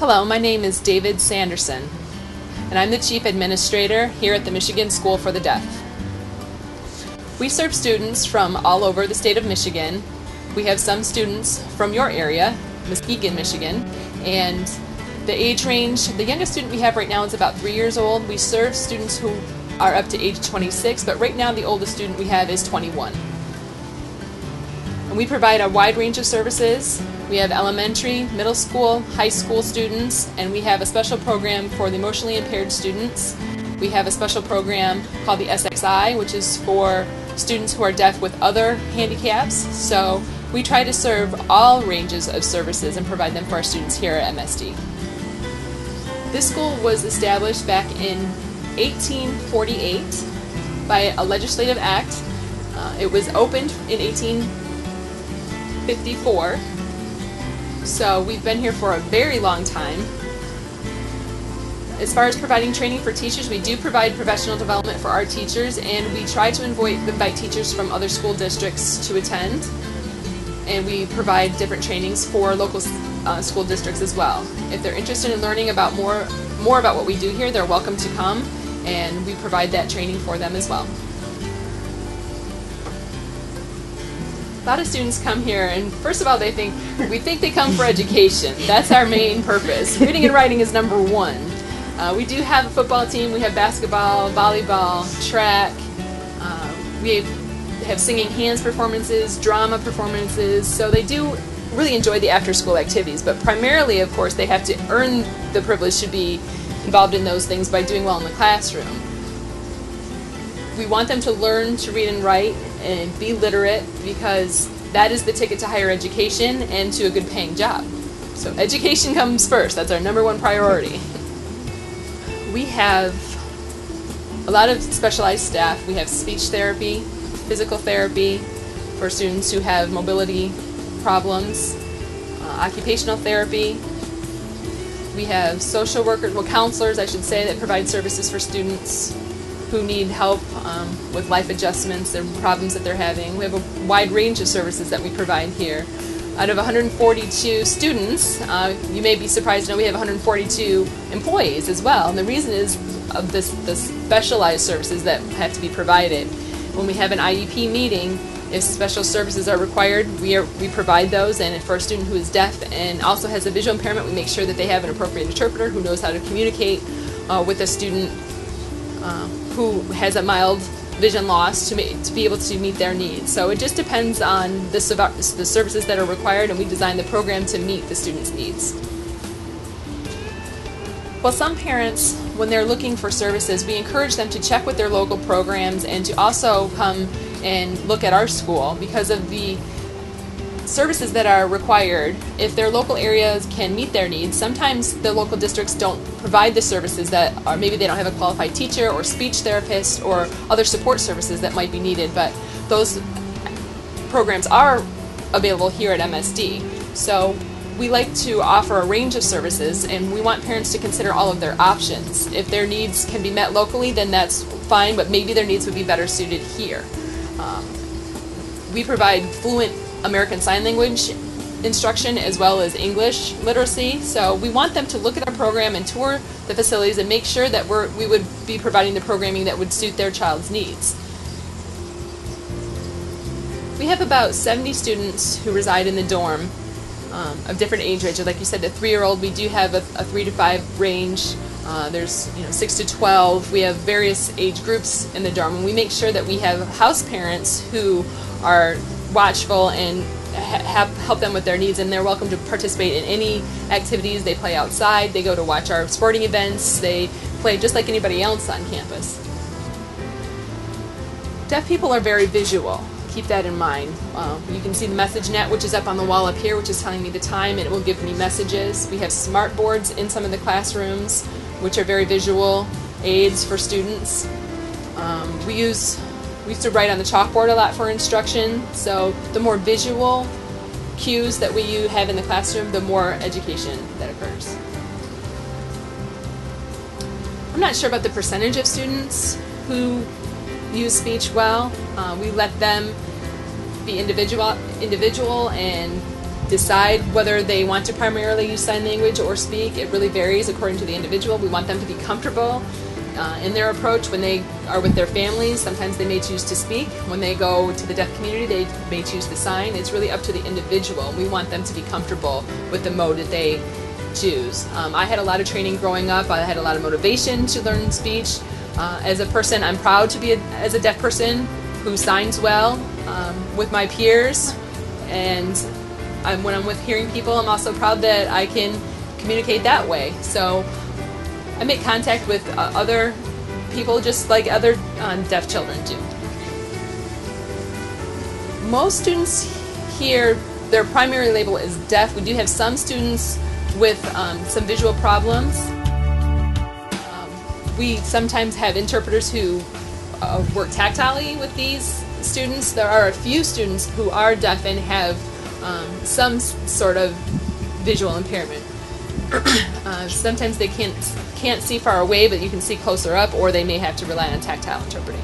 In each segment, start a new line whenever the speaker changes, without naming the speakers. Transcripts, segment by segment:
Hello, my name is David Sanderson, and I'm the Chief Administrator here at the Michigan School for the Deaf. We serve students from all over the state of Michigan. We have some students from your area, Muskegon, Michigan, and the age range, the youngest student we have right now is about 3 years old. We serve students who are up to age 26, but right now the oldest student we have is 21. And we provide a wide range of services. We have elementary, middle school, high school students, and we have a special program for the emotionally impaired students. We have a special program called the SXI, which is for students who are deaf with other handicaps. So we try to serve all ranges of services and provide them for our students here at MSD. This school was established back in 1848 by a legislative act. It was opened in 1854. So we've been here for a very long time. As far as providing training for teachers, we do provide professional development for our teachers, and we try to invite teachers from other school districts to attend. And we provide different trainings for local school districts as well. If they're interested in learning about more about what we do here, they're welcome to come, and we provide that training for them as well. A lot of students come here, and first of all, we think they come for education. That's our main purpose. Reading and writing is number one. We do have a football team. We have basketball, volleyball, track. We have singing hands performances, drama performances. So they do really enjoy the after-school activities. But primarily, of course, they have to earn the privilege to be involved in those things by doing well in the classroom. We want them to learn to read and write and be literate, because that is the ticket to higher education and to a good paying job. So education comes first. That's our number one priority. We have a lot of specialized staff. We have speech therapy, physical therapy for students who have mobility problems, occupational therapy. We have social workers, counselors, I should say, that provide services for students who need help with life adjustments and problems that they're having. We have a wide range of services that we provide here. Out of 142 students, you may be surprised to know we have 142 employees as well. And the reason is of the specialized services that have to be provided. When we have an IEP meeting, if special services are required, we provide those. And for a student who is deaf and also has a visual impairment, we make sure that they have an appropriate interpreter who knows how to communicate with a student who has a mild vision loss to be able to meet their needs. So it just depends on the services that are required, and we design the program to meet the student's needs. Well, some parents, when they're looking for services, we encourage them to check with their local programs and to also come and look at our school because of the services that are required. If their local areas can meet their needs, sometimes the local districts don't provide the services that are, maybe they don't have a qualified teacher or speech therapist or other support services that might be needed, but those programs are available here at MSD. So we like to offer a range of services, and we want parents to consider all of their options. If their needs can be met locally, then that's fine, but maybe their needs would be better suited here. We provide fluent American Sign Language instruction as well as English literacy. So we want them to look at our program and tour the facilities and make sure that we would be providing the programming that would suit their child's needs. We have about 70 students who reside in the dorm of different age ranges. Like you said, the 3-year-old, we do have a 3 to 5 range. There's 6 to 12. We have various age groups in the dorm, and we make sure that we have house parents who are watchful and help them with their needs, and they're welcome to participate in any activities. They play outside, they go to watch our sporting events, they play just like anybody else on campus. Deaf people are very visual. Keep that in mind. You can see the message net, which is up on the wall up here, which is telling me the time, and it will give me messages. We have smart boards in some of the classrooms, which are very visual aids for students. We used to write on the chalkboard a lot for instruction, so the more visual cues that we have in the classroom, the more education that occurs. I'm not sure about the percentage of students who use speech well. We let them be individual and decide whether they want to primarily use sign language or speak. It really varies according to the individual. We want them to be comfortable in their approach. When they are with their families, sometimes they may choose to speak. When they go to the deaf community, they may choose to sign. It's really up to the individual. We want them to be comfortable with the mode that they choose. I had a lot of training growing up. I had a lot of motivation to learn speech. As a person, I'm proud to be as a deaf person who signs well with my peers, and when I'm with hearing people, I'm also proud that I can communicate that way. So I make contact with other people just like other deaf children do. Most students here, their primary label is deaf. We do have some students with some visual problems. We sometimes have interpreters who work tactilely with these students. There are a few students who are deaf and have some sort of visual impairment. Sometimes they can't see far away, but you can see closer up, or they may have to rely on tactile interpreting.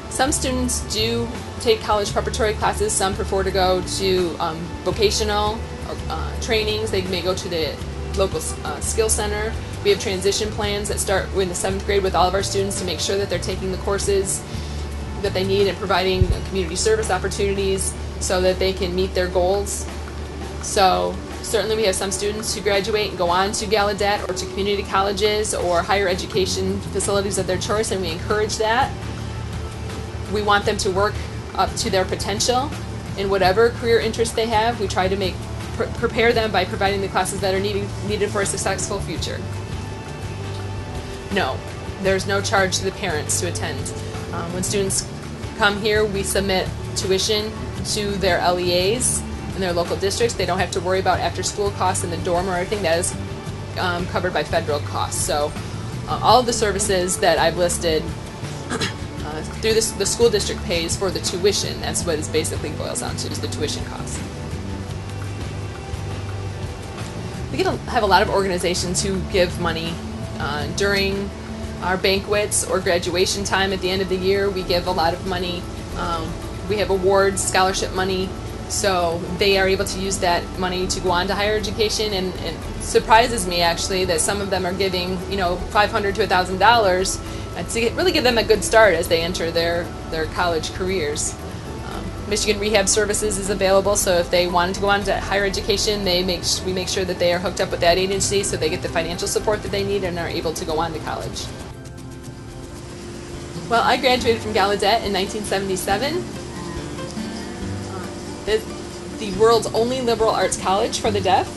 Some students do take college preparatory classes. Some prefer to go to vocational trainings. They may go to the local skill center. We have transition plans that start in the 7th grade with all of our students to make sure that they're taking the courses that they need and providing community service opportunities so that they can meet their goals. So certainly we have some students who graduate and go on to Gallaudet or to community colleges or higher education facilities of their choice, and we encourage that. We want them to work up to their potential in whatever career interest they have. We try to prepare them by providing the classes that are needed for a successful future. No, there's no charge to the parents to attend. When students come here, we submit tuition to their LEAs in their local districts. They don't have to worry about after-school costs in the dorm or anything. That is covered by federal costs. So all of the services that I've listed through the school district pays for the tuition. That's what it basically boils down to, is the tuition cost. We have a lot of organizations who give money during our banquets or graduation time at the end of the year. We give a lot of money. We have awards, scholarship money, so they are able to use that money to go on to higher education, and it surprises me actually that some of them are giving $500 to $1,000 to really give them a good start as they enter their college careers. Michigan Rehab Services is available, so if they wanted to go on to higher education, we make sure that they are hooked up with that agency so they get the financial support that they need and are able to go on to college. Well, I graduated from Gallaudet in 1977. The world's only liberal arts college for the deaf,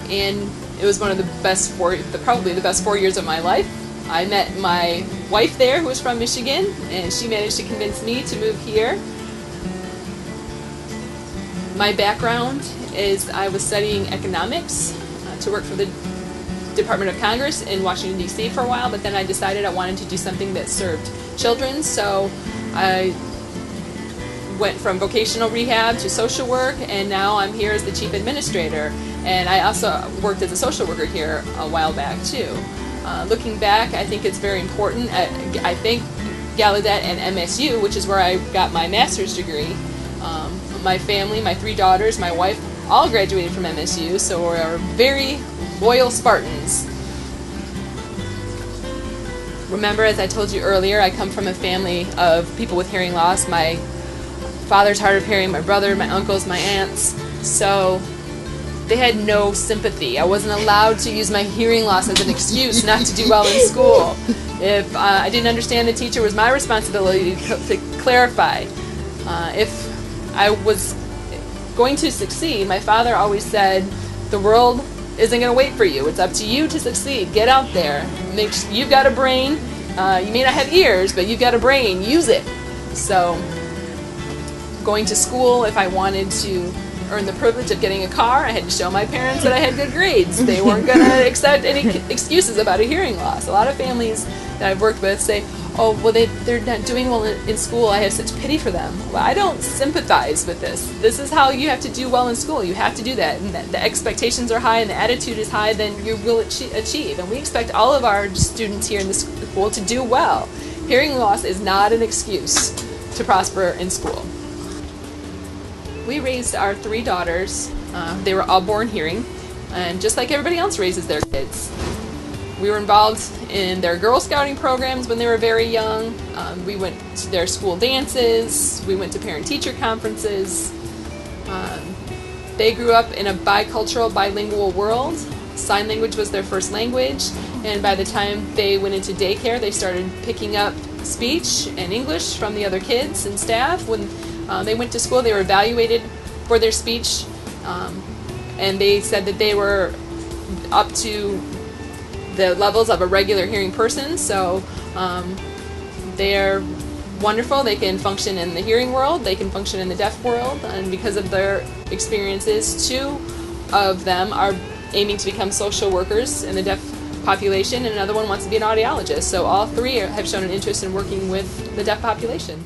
and it was one of the best probably the best 4 years of my life. I met my wife there, who was from Michigan, and she managed to convince me to move here. My background is I was studying economics to work for the Department of Congress in Washington, D.C. for a while, but then I decided I wanted to do something that served children, so I went from vocational rehab to social work, and now I'm here as the chief administrator. And I also worked as a social worker here a while back too. Looking back, I think it's very important. I think Gallaudet and MSU, which is where I got my master's degree, my family, my 3 daughters, my wife, all graduated from MSU, so we're very loyal Spartans. Remember, as I told you earlier, I come from a family of people with hearing loss. My father's hard of hearing, my brother, my uncles, my aunts, so they had no sympathy. I wasn't allowed to use my hearing loss as an excuse not to do well in school. If I didn't understand the teacher, it was my responsibility to clarify. If I was going to succeed, my father always said, the world isn't going to wait for you. It's up to you to succeed. Get out there. You've got a brain. You may not have ears, but you've got a brain. Use it. So going to school, if I wanted to earn the privilege of getting a car, I had to show my parents that I had good grades. They weren't going to accept any excuses about a hearing loss. A lot of families that I've worked with say, oh, well, they're not doing well in school. I have such pity for them. Well, I don't sympathize with this. This is how you have to do well in school. You have to do that. And the expectations are high and the attitude is high, then you will achieve. And we expect all of our students here in the school to do well. Hearing loss is not an excuse to prosper in school. We raised our 3 daughters. They were all born hearing, and just like everybody else raises their kids. We were involved in their Girl Scouting programs when they were very young. We went to their school dances. We went to parent-teacher conferences. They grew up in a bicultural, bilingual world. Sign language was their first language, and by the time they went into daycare, they started picking up speech and English from the other kids and staff. When they went to school, they were evaluated for their speech, and they said that they were up to the levels of a regular hearing person, so they're wonderful. They can function in the hearing world, they can function in the deaf world, and because of their experiences, 2 of them are aiming to become social workers in the deaf population, and another one wants to be an audiologist. So all 3 have shown an interest in working with the deaf population.